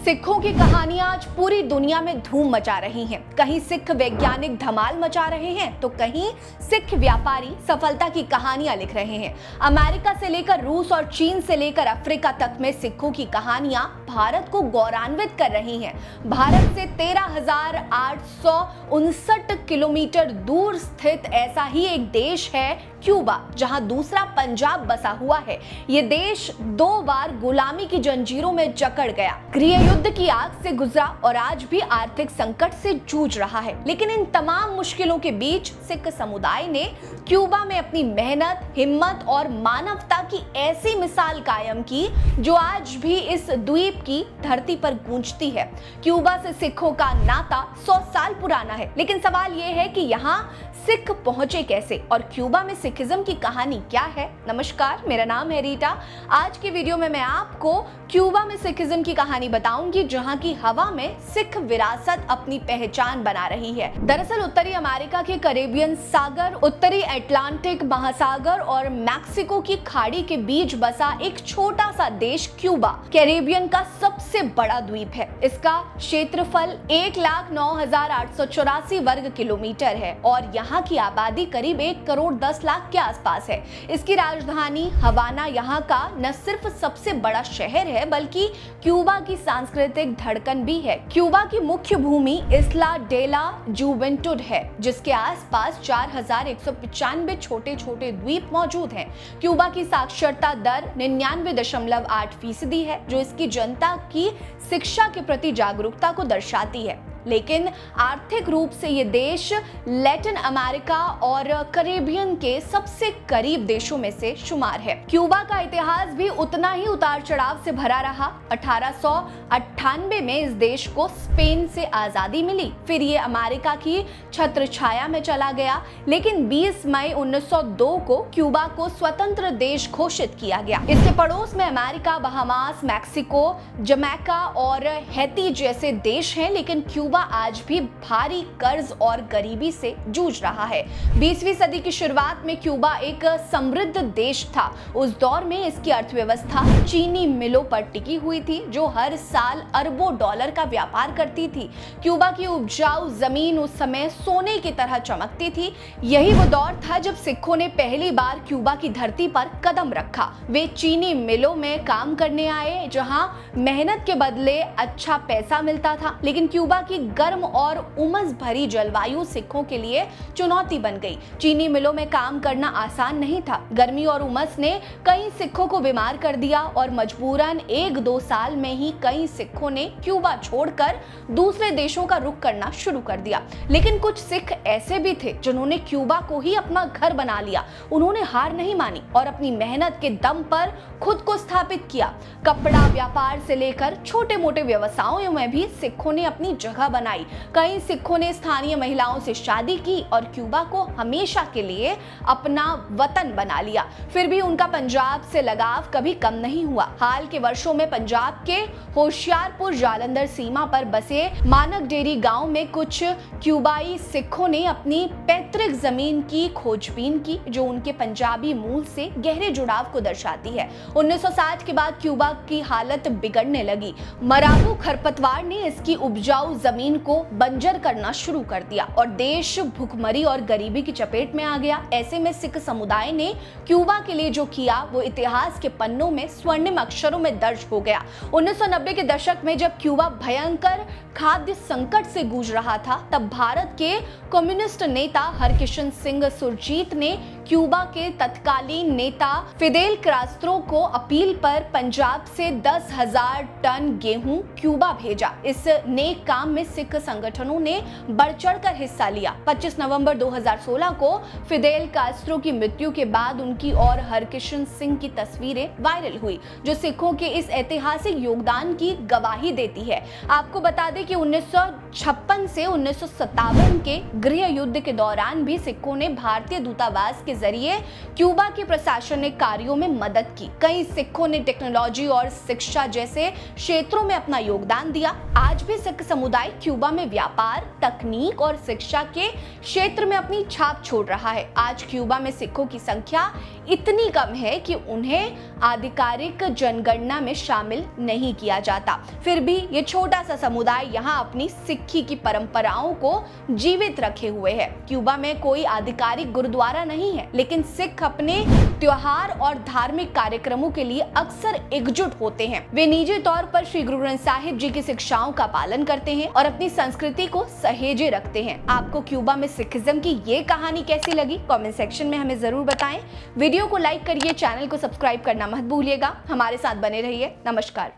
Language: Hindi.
सिखों की कहानियां आज पूरी दुनिया में धूम मचा रही हैं। कहीं सिख वैज्ञानिक धमाल मचा रहे हैं तो कहीं सिख व्यापारी सफलता की कहानियां लिख रहे हैं। अमेरिका से लेकर रूस और चीन से लेकर अफ्रीका तक में सिखों की कहानियां भारत को गौरवान्वित कर रही हैं। भारत से 13,859 किलोमीटर दूर स्थित ऐसा ही एक देश है क्यूबा, जहां दूसरा पंजाब बसा हुआ है। ये देश 2 बार गुलामी की जंजीरों में जकड़ गया, गृह युद्ध की आग से गुजरा और आज भी आर्थिक संकट से जूझ रहा है। लेकिन इन तमाम मुश्किलों के बीच सिख समुदाय ने क्यूबा में अपनी मेहनत, हिम्मत और मानवता की ऐसी मिसाल कायम की जो आज भी इस द्वीप की धरती पर गूंजती है। क्यूबा से सिखों का नाता 100 साल पुराना है, लेकिन सवाल यह है कि यहाँ सिख पहुंचे कैसे और क्यूबा में सिखिज्म की कहानी क्या है। नमस्कार, मेरा नाम है रीटा। आज की वीडियो में मैं आपको क्यूबा में सिखिज्म की कहानी बताऊंगी, जहां की हवा में सिख विरासत अपनी पहचान बना रही है। दरअसल उत्तरी अमेरिका के कैरेबियन सागर, उत्तरी अटलांटिक महासागर और मैक्सिको की खाड़ी के बीच बसा एक छोटा सा देश क्यूबा कैरेबियन का सबसे बड़ा द्वीप है। इसका क्षेत्रफल 1,09,884 वर्ग किलोमीटर है और यहाँ की आबादी करीब 1 करोड़ 10 लाख के आसपास है। इसकी राजधानी हवाना यहाँ का न सिर्फ सबसे बड़ा शहर है बल्कि क्यूबा की सांस्कृतिक धड़कन भी है। क्यूबा की मुख्य भूमि इस्ला डेला जुवेंटुड है, जिसके आसपास 4,195 छोटे छोटे द्वीप मौजूद हैं। क्यूबा की साक्षरता दर 99.8% है, जो इसकी जनता की शिक्षा के प्रति जागरूकता को दर्शाती है। लेकिन आर्थिक रूप से ये देश लैटिन अमेरिका और कैरेबियन के सबसे करीब देशों में से शुमार है। क्यूबा का इतिहास भी उतना ही उतार चढ़ाव से भरा रहा। 1898 में इस देश को स्पेन से आजादी मिली, फिर ये अमेरिका की छत्र छाया में चला गया, लेकिन 20 मई 1902 को क्यूबा को स्वतंत्र देश घोषित किया गया। इसके पड़ोस में अमेरिका, बहामास, मैक्सिको, जमैका और हैती जैसे देश हैं, लेकिन क्यूबा आज भी भारी कर्ज और गरीबी से जूझ रहा है। 20वीं सदी की शुरुआत में क्यूबा एक समृद्ध देश था। उस दौर में इसकी अर्थव्यवस्था चीनी मिलों पर टिकी हुई थी, जो हर साल अरबों डॉलर का व्यापार करती थी। क्यूबा की उपजाऊ जमीन उस समय सोने की तरह चमकती थी। यही वो दौर था जब सिखों ने पहली बार क्यूबा की धरती पर कदम रखा। वे चीनी मिलों में काम करने आए, जहां मेहनत के बदले अच्छा पैसा मिलता था। लेकिन क्यूबा की गर्म और उमस भरी जलवायु सिखों के लिए चुनौती बन गई। चीनी मिलों में काम करना आसान नहीं था। गर्मी और उमस ने कई सिखों को बीमार कर दिया और मजबूरन 1-2 साल में ही कई सिखों ने क्यूबा छोड़कर दूसरे देशों का रुख करना शुरू कर दिया। लेकिन कुछ सिख ऐसे भी थे जिन्होंने क्यूबा को ही अपना घर बना लिया। उन्होंने हार नहीं मानी और अपनी मेहनत के दम पर खुद को स्थापित किया। कपड़ा व्यापार से लेकर छोटे मोटे व्यवसायों में भी सिखों ने अपनी जगह बनाई। कई सिखों ने स्थानीय महिलाओं से शादी की और क्यूबा को हमेशा के लिए अपना वतन बना लिया। फिर भी उनका पंजाब से लगाव कभी कम नहीं हुआ। हाल के वर्षों में पंजाब के होशियारपुर जालंधर सीमा पर बसे मानक डेरी गांव में कुछ क्यूबाई सिखों ने अपनी पैतृक जमीन की खोजबीन की, जो उनके पंजाबी मूल से गहरे जुड़ाव को दर्शाती है। 1960 के बाद क्यूबा की हालत बिगड़ने लगी। मराबू खरपतवार ने इसकी उपजाऊ जमीन को बंजर करना शुरू कर दिया और देश भुखमरी और गरीबी की चपेट में आ गया। ऐसे में सिख समुदाय ने क्यूबा के लिए जो किया वो इतिहास के पन्नों में स्वर्णिम अक्षरों में दर्ज हो गया। 1990 के दशक में जब क्यूबा भयंकर खाद्य संकट से गूंज रहा था, तब भारत के कम्युनिस्ट नेता हरकिशन सिंह सुरजीत ने क्यूबा के तत्कालीन नेता फिदेल कास्त्रो को अपील पर पंजाब से 10,000 टन गेहूं क्यूबा भेजा। इस नेक काम में सिख संगठनों ने बढ़ चढ़कर हिस्सा लिया। 25 नवंबर 2016 को फिदेल कास्त्रो की मृत्यु के बाद उनकी और हरकिशन सिंह की तस्वीरें वायरल हुई, जो सिखों के इस ऐतिहासिक योगदान की गवाही देती है। आपको बता दें कि 1956 से 1957 के गृह युद्ध के दौरान भी सिखों ने भारतीय दूतावास के जरिए क्यूबा के प्रशासनिक कार्यों में मदद की। कई सिखों ने टेक्नोलॉजी और शिक्षा जैसे क्षेत्रों में अपना योगदान दिया। आज भी सिख समुदाय क्यूबा में व्यापार, तकनीक और शिक्षा के क्षेत्र में अपनी छाप छोड़ रहा है। आज क्यूबा में सिखों की संख्या इतनी कम है कि उन्हें आधिकारिक जनगणना में शामिल नहीं किया जाता। फिर भी ये छोटा सा समुदाय यहाँ अपनी सिक्खी की परंपराओं को जीवित रखे हुए है। क्यूबा में कोई आधिकारिक गुरुद्वारा नहीं है, लेकिन सिख अपने त्योहार और धार्मिक कार्यक्रमों के लिए अक्सर एकजुट होते हैं। वे निजी तौर पर श्री गुरु ग्रंथ साहिब जी की शिक्षाओं का पालन करते हैं और अपनी संस्कृति को सहेजे रखते हैं। आपको क्यूबा में सिखिज्म की ये कहानी कैसी लगी? कमेंट सेक्शन में हमें जरूर बताएं। वीडियो को लाइक करिए, चैनल को सब्सक्राइब करना मत भूलिएगा। हमारे साथ बने रहिए। नमस्कार।